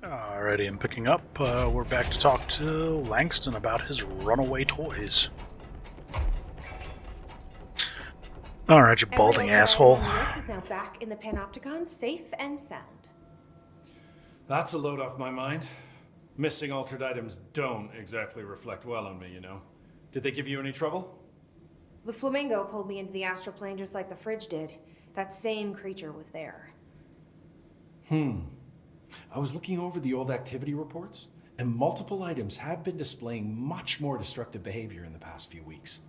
Alrighty, I'm picking up. We're back to talk to Langston about his runaway toys. Alright, you balding asshole. Every list is now back in the Panopticon, safe and sound. That's a load off my mind. Missing altered items don't exactly reflect well on me, you know. Did they give you any trouble? The flamingo pulled me into the astral plane just like the fridge did. That same creature was there. I was looking over the old activity reports, and multiple items have been displaying much more destructive behavior in the past few weeks.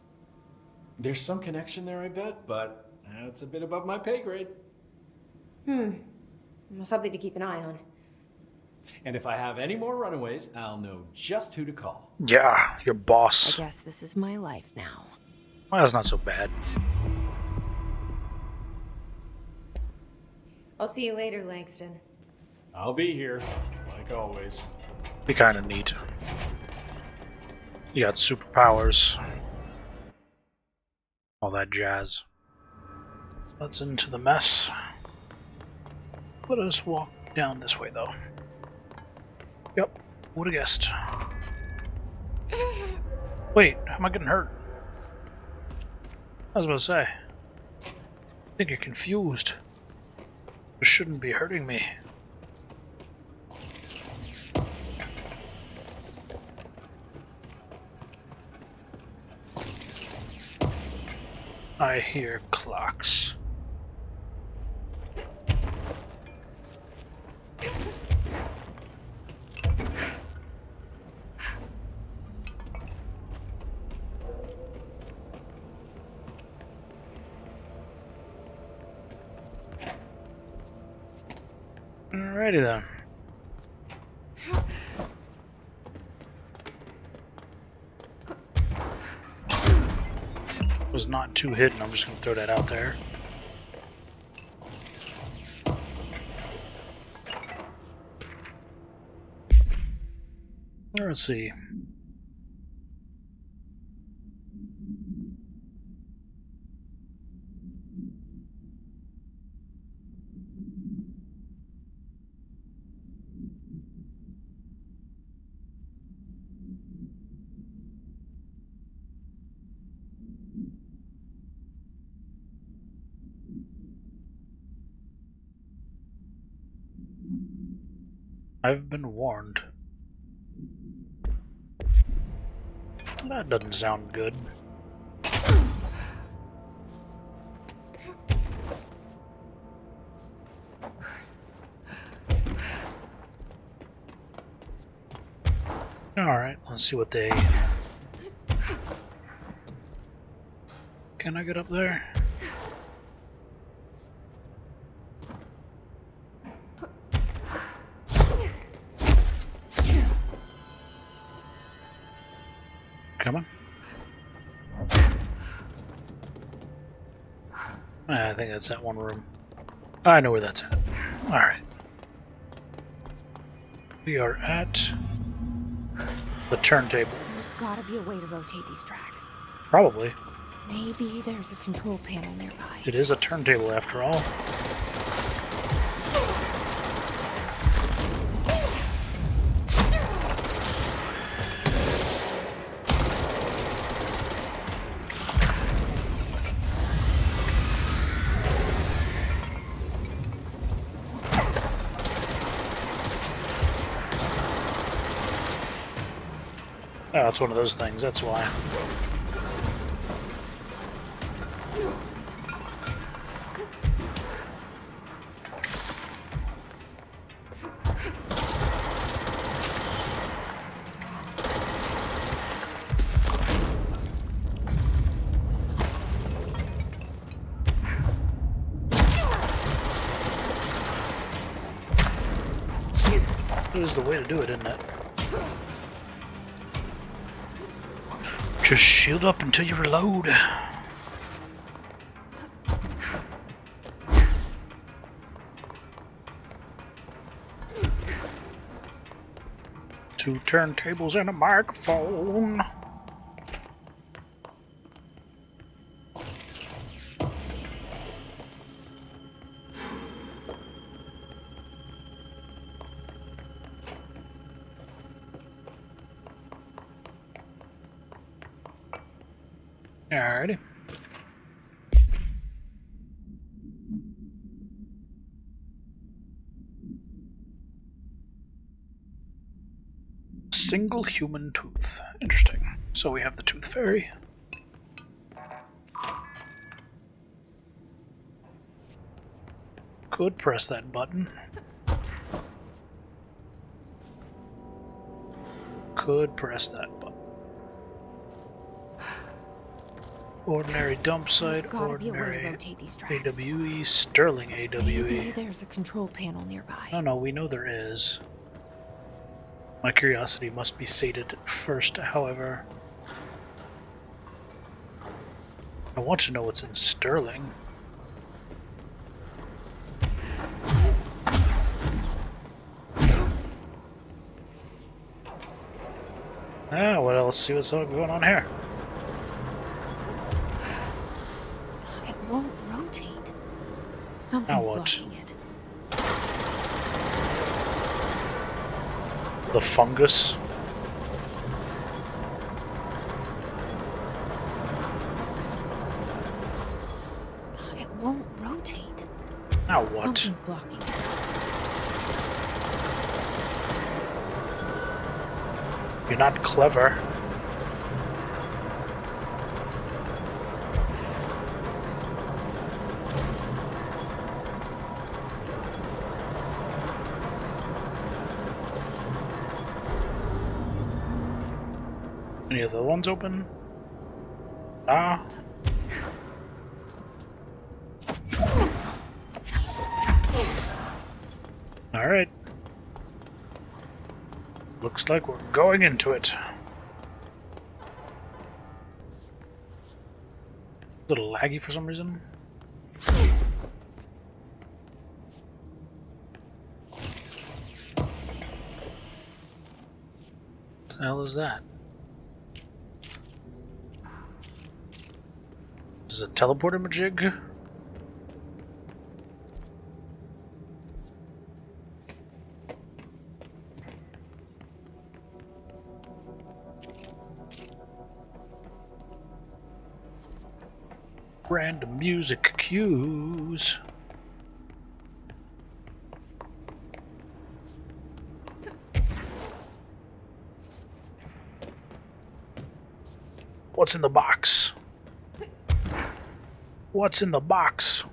There's some connection there, I bet, but that's a bit above my pay grade. Something to keep an eye on. And if I have any more runaways, I'll know just who to call. Yeah, your boss. I guess this is my life now. Well, that's not so bad. I'll see you later, Langston. I'll be here, like always. Be kind of neat. You got superpowers. All that jazz. Let's into the mess. Let us walk down this way, though. Yep, would have guessed. Wait, how am I getting hurt? I was about to say. I think you're confused. You shouldn't be hurting me. I hear clocks. Alrighty then. Was not too hidden, I'm just gonna throw that out there. Let's see. I've been warned. That doesn't sound good. Alright, let's see what they... Can I get up there? Come on. I think that's that one room. I know where that's at. Alright. We are at the turntable. There's gotta be a way to rotate these tracks. Probably. Maybe there's a control panel nearby. It is a turntable after all. Oh, it's one of those things, that's why. That is the way to do it, isn't it? Just shield up until you reload. Two turntables and a microphone. Alrighty. Single human tooth. Interesting. So we have the Tooth Fairy. Could press that button. Could press that button. Ordinary dump site, ordinary AWE, Sterling AWE. Maybe there's a control panel nearby. Oh no, we know there is. My curiosity must be sated first, however. I want to know what's in Sterling. Ah, well, let's see what's going on here. It won't rotate. Something's what? blocking it. The fungus. It won't rotate. Now what? Something's blocking it. You're not clever. Any of the other ones open? Ah. Alright. Looks like we're going into it. A little laggy for some reason. What the hell is that? Is it a teleporter majig? Random music cues. What's in the box? What's in the box?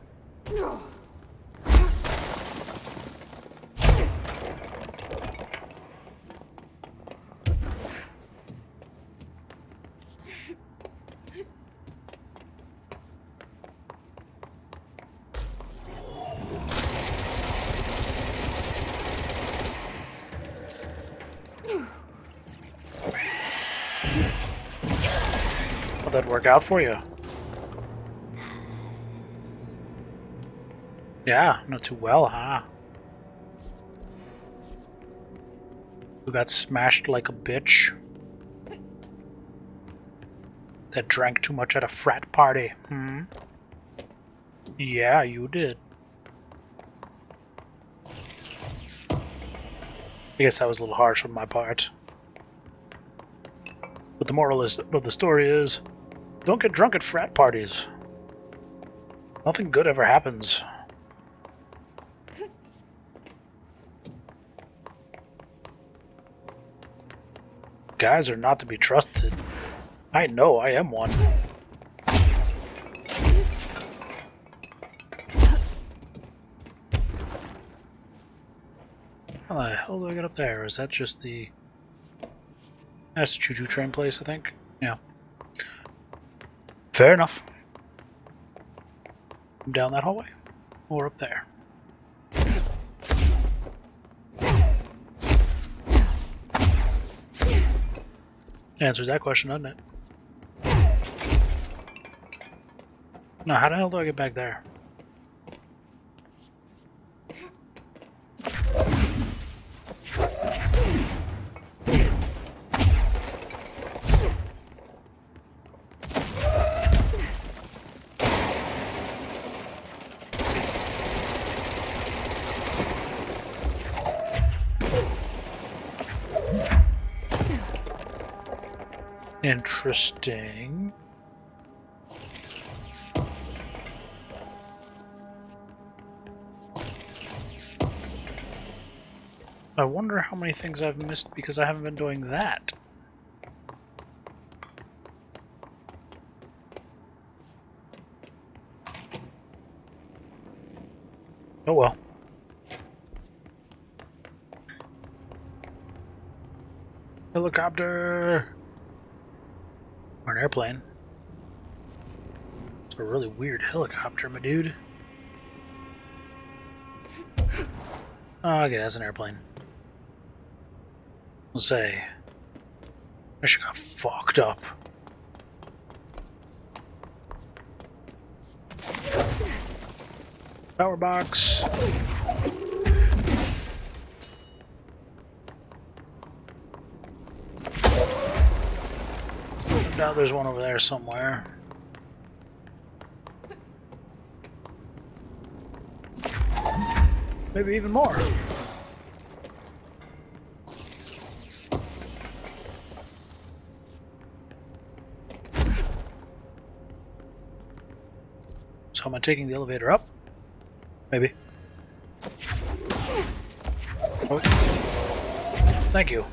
How'd that work out for you? Yeah, not too well, huh? Who got smashed like a bitch? That drank too much at a frat party, hmm? Yeah, you did. I guess that was a little harsh on my part. But the moral of the story is, don't get drunk at frat parties. Nothing good ever happens. Guys are not to be trusted. I know, I am one. How the hell do I get up there? Is that just the... That's the choo-choo train place, I think. Yeah. Fair enough. I'm down that hallway. Or up there. Answers that question, doesn't it? Now, how the hell do I get back there? Interesting. I wonder how many things I've missed because I haven't been doing that. Oh well. Helicopter! Or an airplane. It's a really weird helicopter, my dude. Oh, okay, that's an airplane. I'll say. I should got fucked up. Power box. No doubt there's one over there somewhere. Maybe even more. So am I taking the elevator up? Maybe. Oh. Thank you.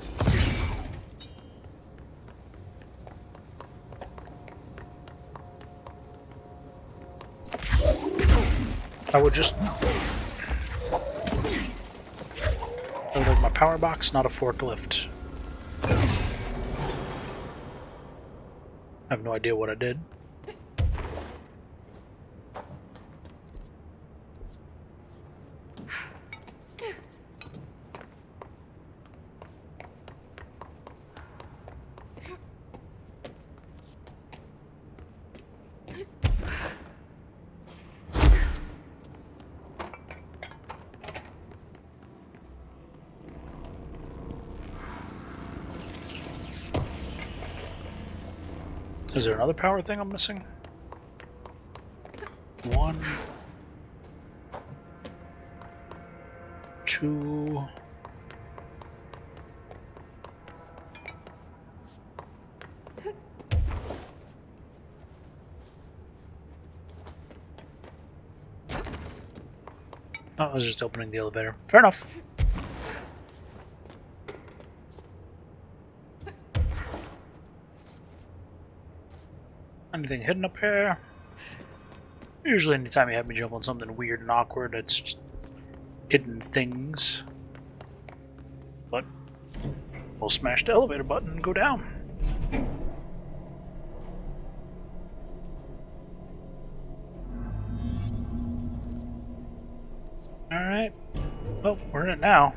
I would just... I would like my power box, not a forklift. I have no idea what I did. Is there another power thing I'm missing? One, two. Oh, I was just opening the elevator. Fair enough. Anything hidden up here? Usually anytime you have me jump on something weird and awkward, it's just hidden things. But we'll smash the elevator button and go down. Alright. Well, we're in it now.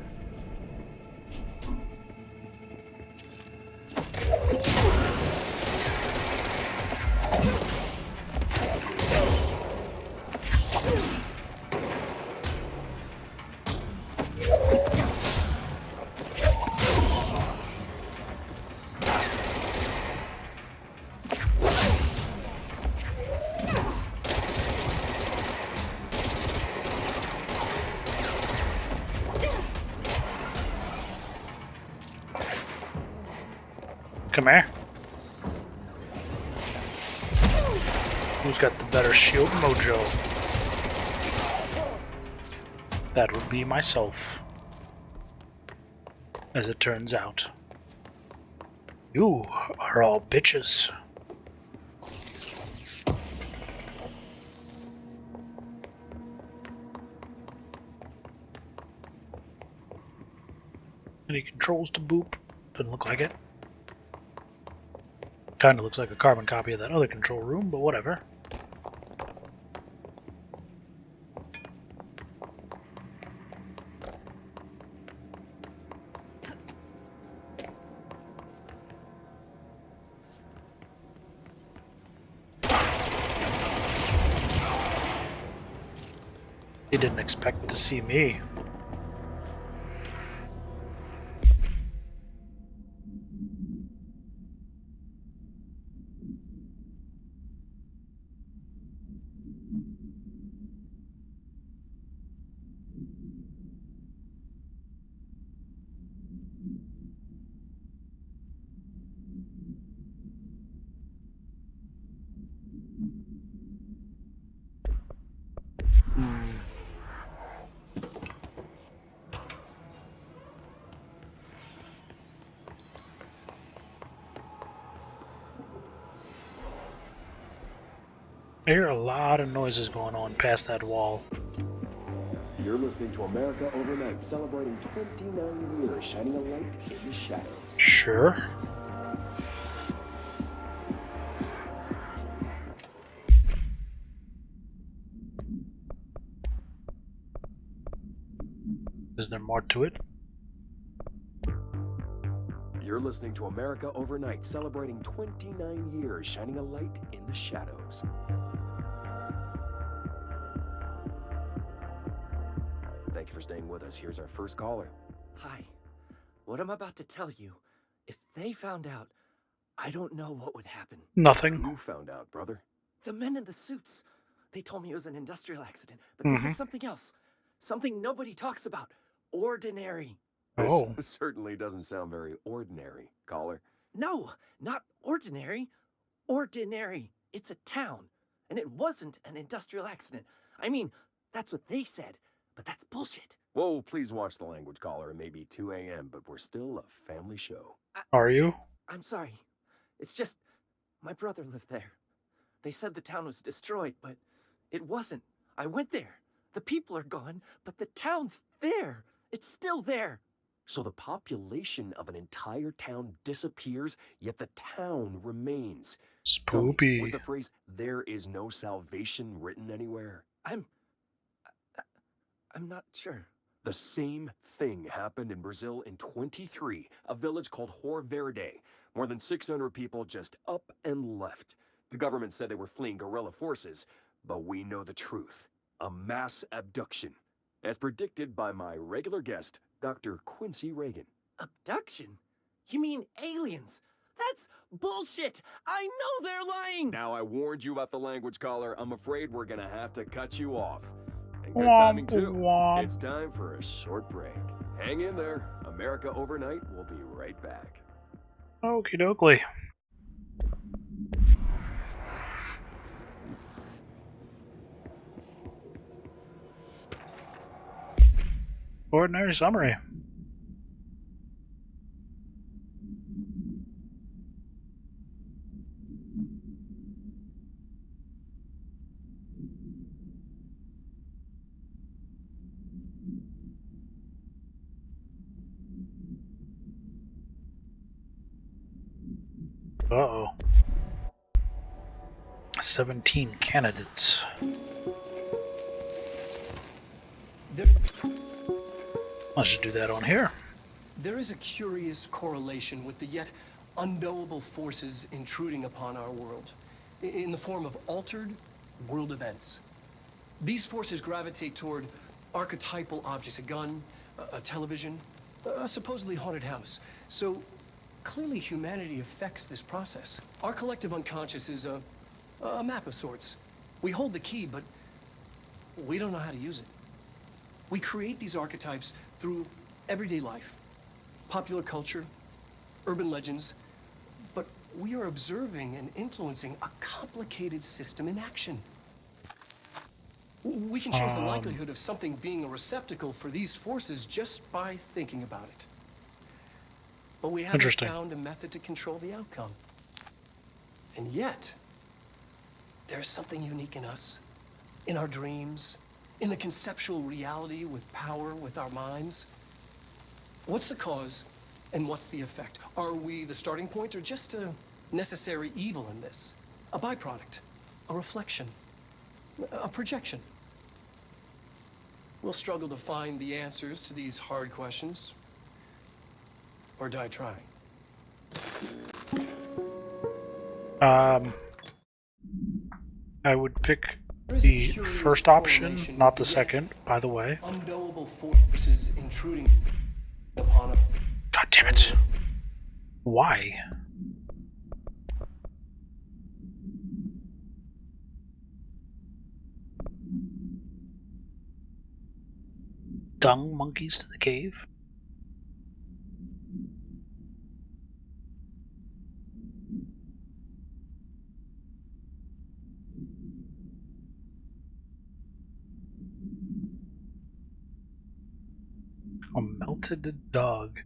Come here. Who's got the better shield mojo? That would be myself. As it turns out. You are all bitches. Any controls to boop? Doesn't look like it. Kinda looks like a carbon copy of that other control room, but whatever. He didn't expect to see me. I hear a lot of noises going on past that wall. You're listening to America Overnight, celebrating 29 years, shining a light in the shadows. Sure. Is there more to it? You're listening to America Overnight, celebrating 29 years, shining a light in the shadows. Thank you for staying with us. Here's our first caller. Hi. What I'm about to tell you, if they found out, I don't know what would happen. Nothing. You found out, brother. The men in the suits, they told me it was an industrial accident, but this is something else. Something nobody talks about. Ordinary. Oh. This certainly doesn't sound very ordinary, caller. No, not ordinary. Ordinary. It's a town, and it wasn't an industrial accident. I mean, that's what they said, but that's bullshit. Whoa, please watch the language, caller. It may be 2 a.m., but we're still a family show. Are you? I'm sorry. It's just, my brother lived there. They said the town was destroyed, but it wasn't. I went there. The people are gone, but the town's there. It's still there. So the population of an entire town disappears, yet the town remains. Tell me, Spoopy. was the phrase, "there is no salvation," written anywhere? I'm not sure. The same thing happened in Brazil in 23, a village called Hor Verde. More than 600 people just up and left. The government said they were fleeing guerrilla forces, but we know the truth. A mass abduction, as predicted by my regular guest, Dr. Quincy Reagan. Abduction? You mean aliens? That's bullshit! I know they're lying! Now, I warned you about the language, caller. I'm afraid we're gonna have to cut you off. And good timing, too. Womp. It's time for a short break. Hang in there. America Overnight will be right back. Okie dokie. Ordinary summary. Uh-oh. 17 candidates. Let's just do that on here. There is a curious correlation with the yet unknowable forces intruding upon our world, in the form of altered world events. These forces gravitate toward archetypal objects, a gun, a television, a supposedly haunted house. So clearly humanity affects this process. Our collective unconscious is a map of sorts. We hold the key, but we don't know how to use it. We create these archetypes through everyday life, popular culture, urban legends, but we are observing and influencing a complicated system in action. We can change the likelihood of something being a receptacle for these forces just by thinking about it. But we haven't found a method to control the outcome. And yet, there's something unique in us, in our dreams, in the conceptual reality with power with our minds. What's the cause and what's the effect? Are we the starting point or just a necessary evil in this? A byproduct, a reflection, a projection? We'll struggle to find the answers to these hard questions, or die trying. I would pick the first option, not the second, by the way. Unknowable forces intruding upon us. God damn it. Why? Dung monkeys to the cave? A melted dog.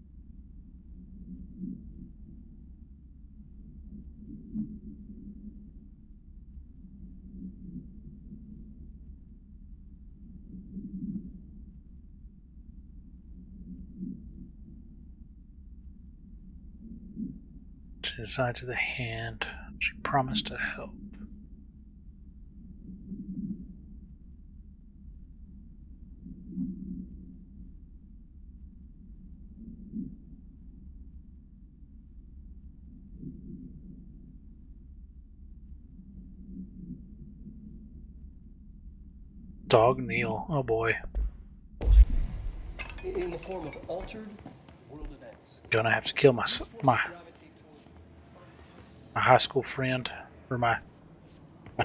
She decides to the hand. She promised to help. Dog Neil. Oh boy. In the form of altered world events. Gonna have to kill my high school friend, or my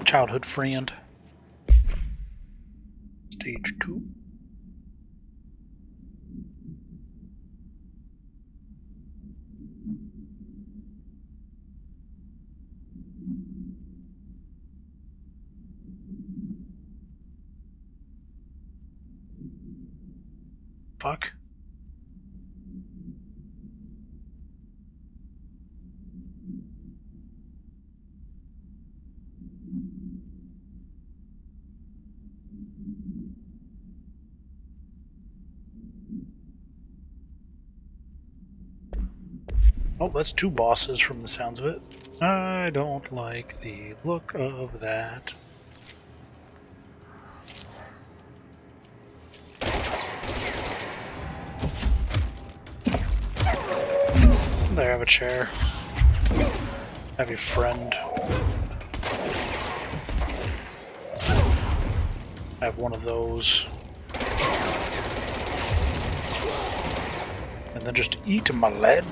childhood friend. Stage 2. Fuck. Oh, that's 2 bosses from the sounds of it. I don't like the look of that. There, have a chair. Have your friend. Have one of those. And then just eat my lead.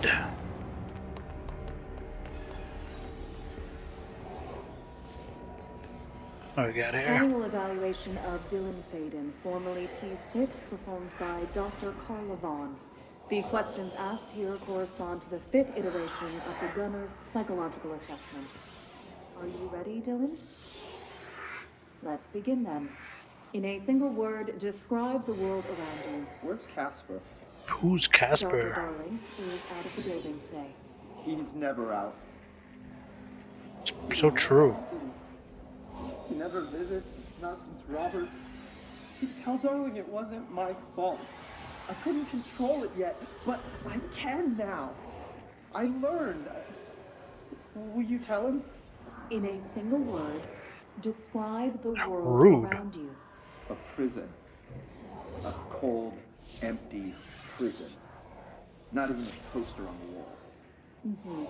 What do we got here? Annual evaluation of Dylan Faden, formerly P6, performed by Dr. Carla Vaughn. The questions asked here correspond to the 5th iteration of the Gunner's psychological assessment. Are you ready, Dylan? Let's begin then. In a single word, describe the world around you. Where's Casper? Who's Dr. Casper? Darling is out of the building today. He's never out. So true. He never visits, not since Roberts. See, tell Darling it wasn't my fault. I couldn't control it yet, but I can now. I learned. Will you tell him? In a single word, describe the world Rude. around you. A prison. A cold, empty prison. Not even a poster on the wall. Mm-hmm.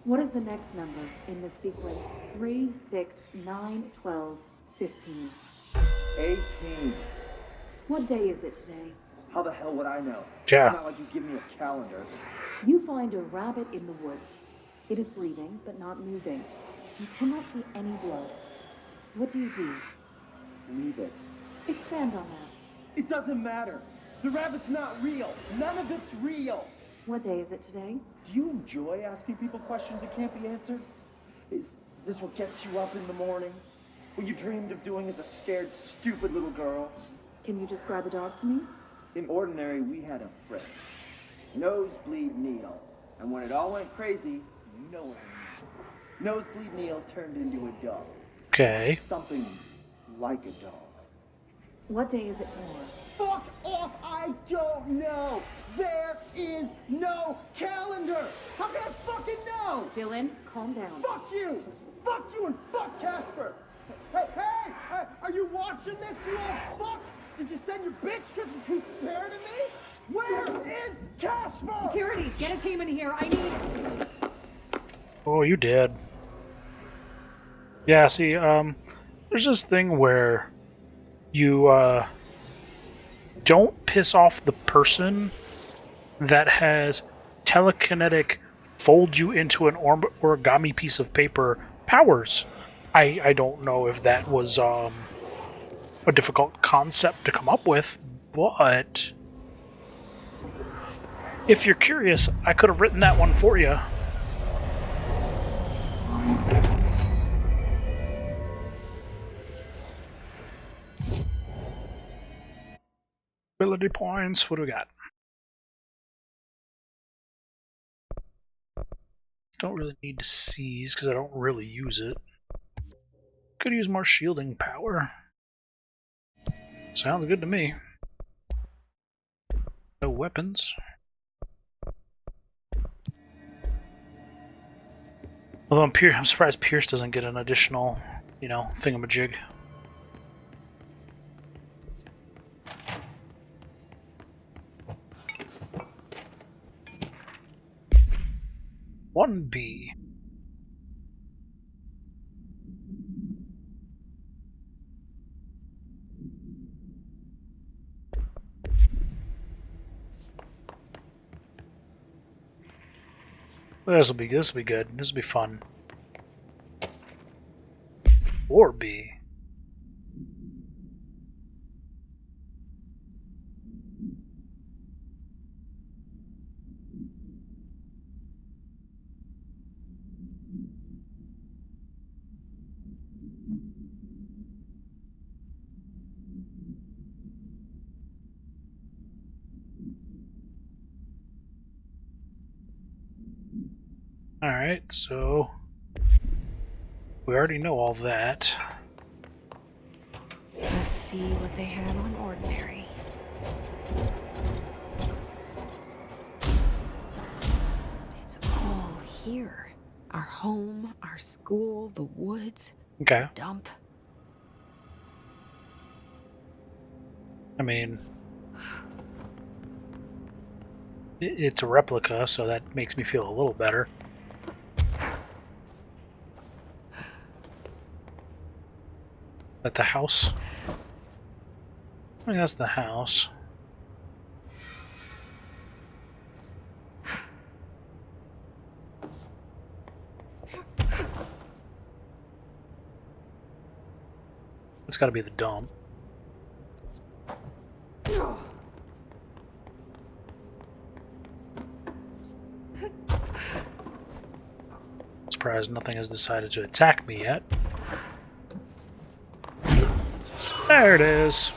What is the next number in the sequence 3, 6, 9, 12, 15? 18. What day is it today? How the hell would I know? Yeah. It's not like you give me a calendar. You find a rabbit in the woods. It is breathing, but not moving. You cannot see any blood. What do you do? Leave it. Expand on that. It doesn't matter. The rabbit's not real. None of it's real. What day is it today? Do you enjoy asking people questions that can't be answered? Is this what gets you up in the morning? What you dreamed of doing as a scared, stupid little girl? Can you describe a dog to me? In Ordinary, we had a friend. Nosebleed Neil. And when it all went crazy, you know what I mean. Nosebleed Neil turned into a dog. Okay. Something like a dog. What day is it tomorrow? Fuck off! I don't know! There is no calendar! How can I fucking know? Dylan, calm down. Fuck you! Fuck you and fuck Casper! Hey! Are you watching this, you old fuck? Did you send your bitch because you're too scared of me? Where is Casper? Security, get a team in here. I need... Oh, you did. Yeah, see, there's this thing where you, don't piss off the person that has telekinetic fold you into an origami piece of paper powers. I don't know if that was a difficult concept to come up with, but if you're curious, I could have written that one for you. Ability points, what do we got? Don't really need to seize because I don't really use it. Could use more shielding power. Sounds good to me. No weapons. Although I'm surprised Pierce doesn't get an additional, you know, thingamajig. One B. This will be good. This will be fun. 4B. Alright, so we already know all that. Let's see what they have on ordinary. It's all here. Our home, our school, the woods, Okay. the dump. I mean, it's a replica, so that makes me feel a little better. At the house? I mean, that's the house. It's gotta be the dump. Surprised nothing has decided to attack me yet. There it is.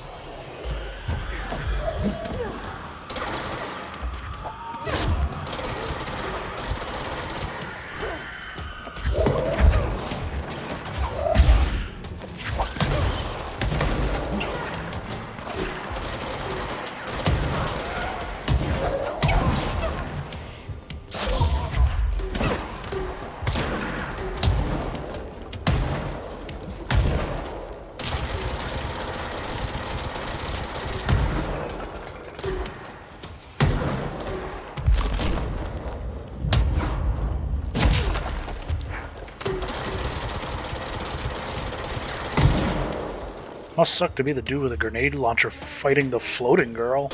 Must suck to be the dude with a grenade launcher fighting the floating girl.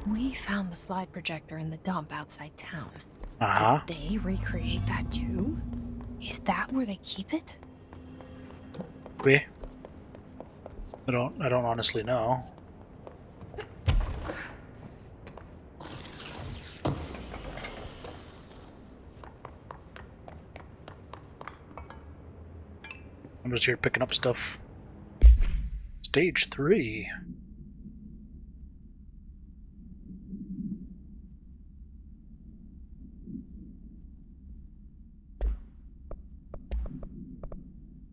We found the slide projector in the dump outside town. Uh-huh. Did they recreate that too? Is that where they keep it? We? I don't honestly know. I'm just here picking up stuff. Stage 3.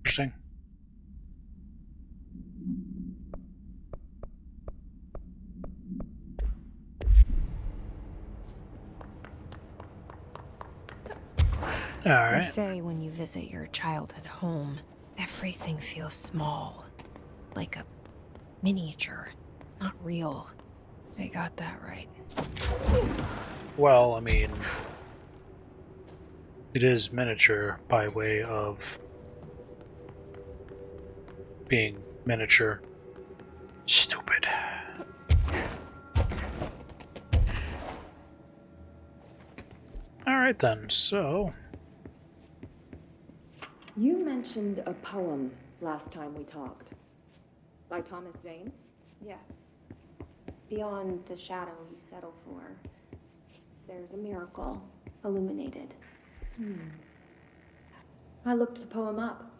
Interesting. They Alright. say when you visit your childhood home, everything feels small. Like a miniature, not real. They got that right. Well, I mean, it is miniature by way of being miniature. Stupid. Alright then, so... You mentioned a poem last time we talked. By Thomas Zane? Yes. Beyond the shadow you settle for, there's a miracle illuminated. I looked the poem up.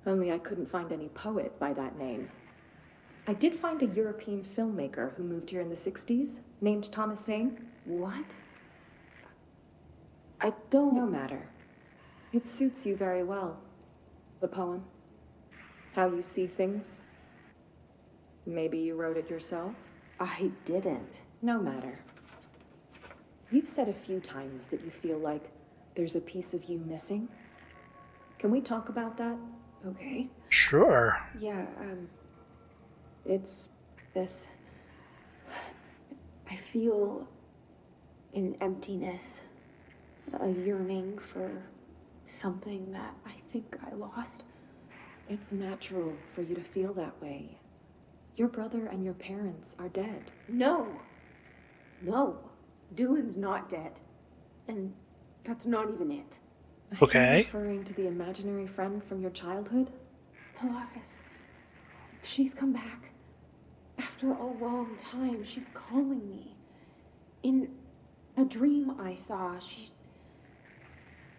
Only I couldn't find any poet by that name. I did find a European filmmaker who moved here in the 60s, named Thomas Zane. What? I don't... No matter. It suits you very well. The poem. How you see things. Maybe you wrote it yourself? I didn't. No matter. You've said a few times that you feel like there's a piece of you missing. Can we talk about that? Okay. Sure. Yeah, it's this. I feel an emptiness, a yearning for something that I think I lost. It's natural for you to feel that way. Your brother and your parents are dead. No! No! Dylan's not dead. And that's not even it. Are you Okay. referring to the imaginary friend from your childhood? Polaris. She's come back. After a long time, she's calling me. In a dream I saw,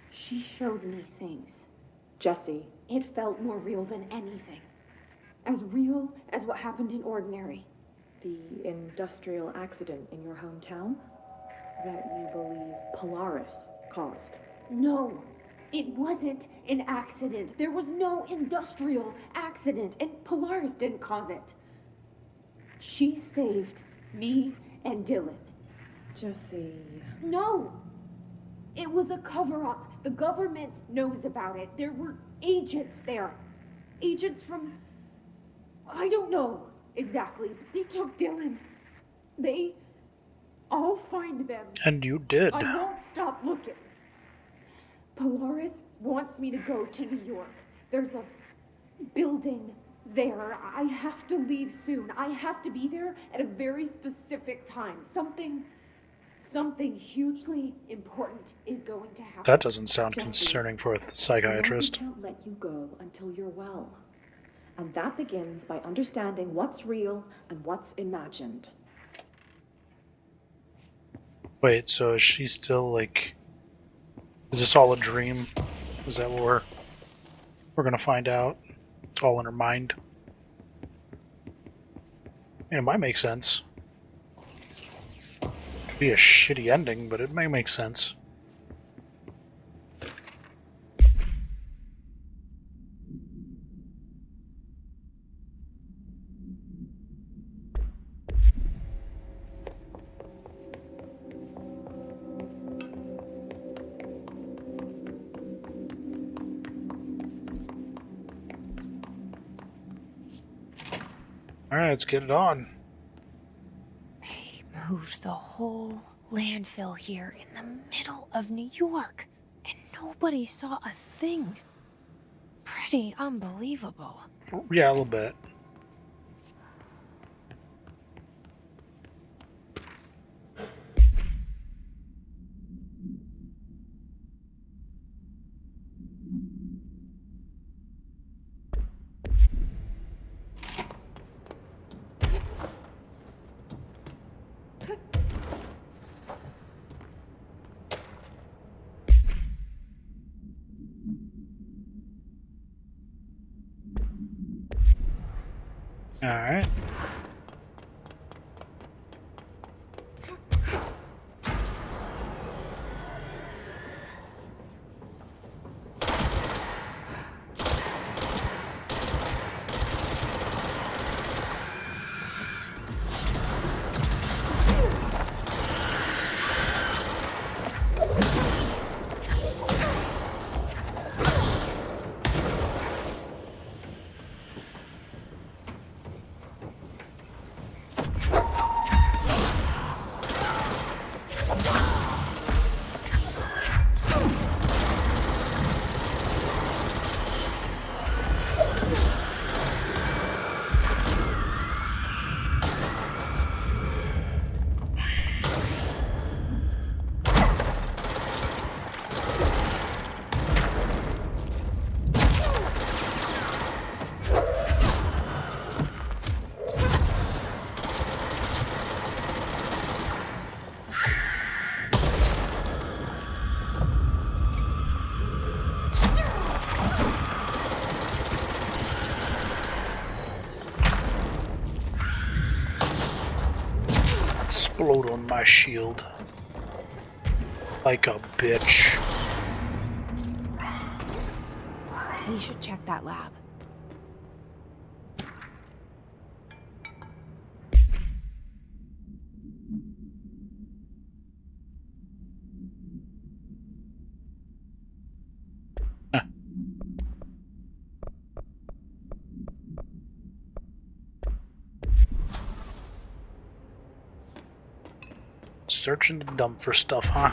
she showed me things. Jesse, It felt more real than anything. As real as what happened in Ordinary. the industrial accident in your hometown that you believe Polaris caused. No, it wasn't an accident. There was no industrial accident, and Polaris didn't cause it. She saved me and Dylan. Jesse, No! It was a cover-up. The government knows about it. There were agents there. Agents from... I don't know exactly, but they took Dylan. I'll find them. And you did. I won't stop looking. Polaris wants me to go to New York. There's a building there. I have to leave soon. I have to be there at a very specific time. Something hugely important is going to happen. That doesn't sound Jesse, concerning for a we psychiatrist. can't let you go until you're well. And that begins by understanding what's real and what's imagined. Wait, so is she still like... Is this all a dream? Is that what we're gonna find out? It's all in her mind. And it might make sense. Could be a shitty ending, but it may make sense. Alright, let's get it on. They moved the whole landfill here in the middle of New York, and nobody saw a thing. Pretty unbelievable. Yeah, a little bit. Alright. Explode on my shield. Like a bitch. We should check that lab. searching the dump for stuff, huh?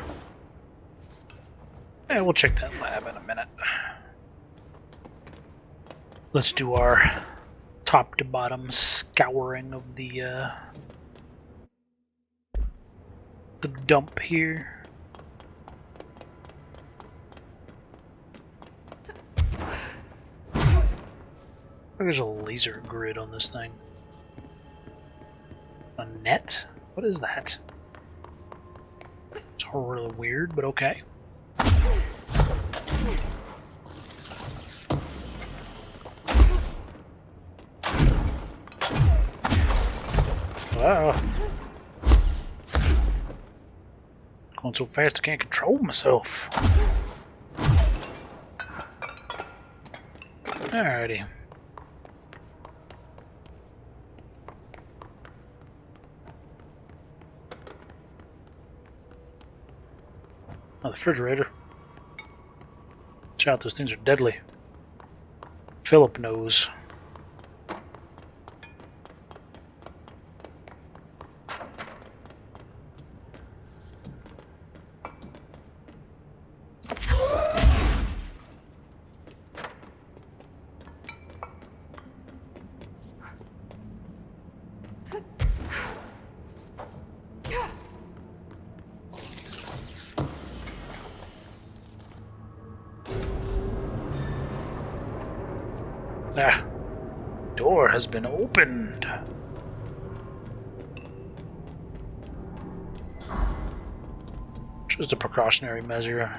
Yeah, we'll check that lab in a minute. Let's do our top to bottom scouring of the dump here. There's a laser grid on this thing. A net? What is that? It's really weird, but okay. Wow. Going so fast I can't control myself. Alrighty. Oh, the refrigerator. Watch out, those things are deadly. Philip knows. Ah, door has been opened. Just a precautionary measure.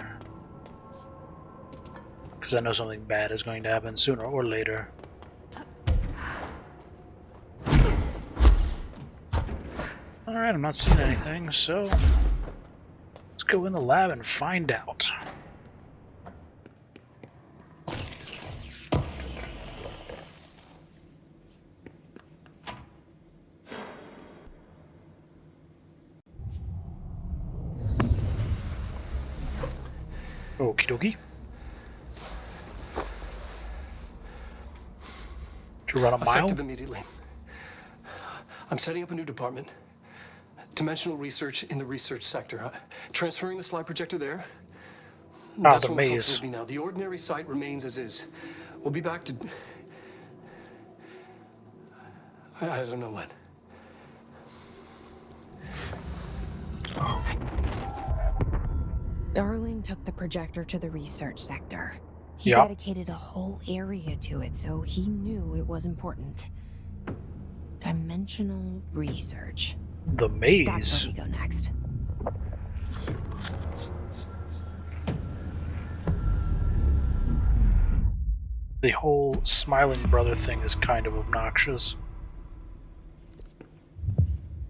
Because I know something bad is going to happen sooner or later. Alright, I'm not seeing anything, so let's go in the lab and find out. Okie dokie. To run a mile? Effective immediately. I'm setting up a new department. Dimensional research in the research sector. Transferring the slide projector there. That's the where my maze. focus will be now. The ordinary site remains as is. We'll be back to... I don't know when. Darling took the projector to the research sector. He Yeah. dedicated a whole area to it, so he knew it was important. Dimensional research. The That's maze. where we go next. The whole smiling brother thing is kind of obnoxious.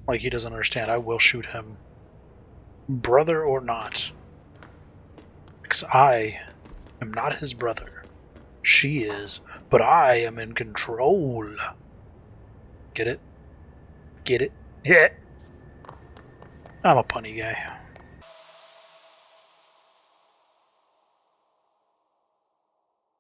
Like he doesn't understand. I will shoot him. Brother or not. Because I am not his brother. She is. But I am in control. Get it? Get it? Yeah. I'm a punny guy.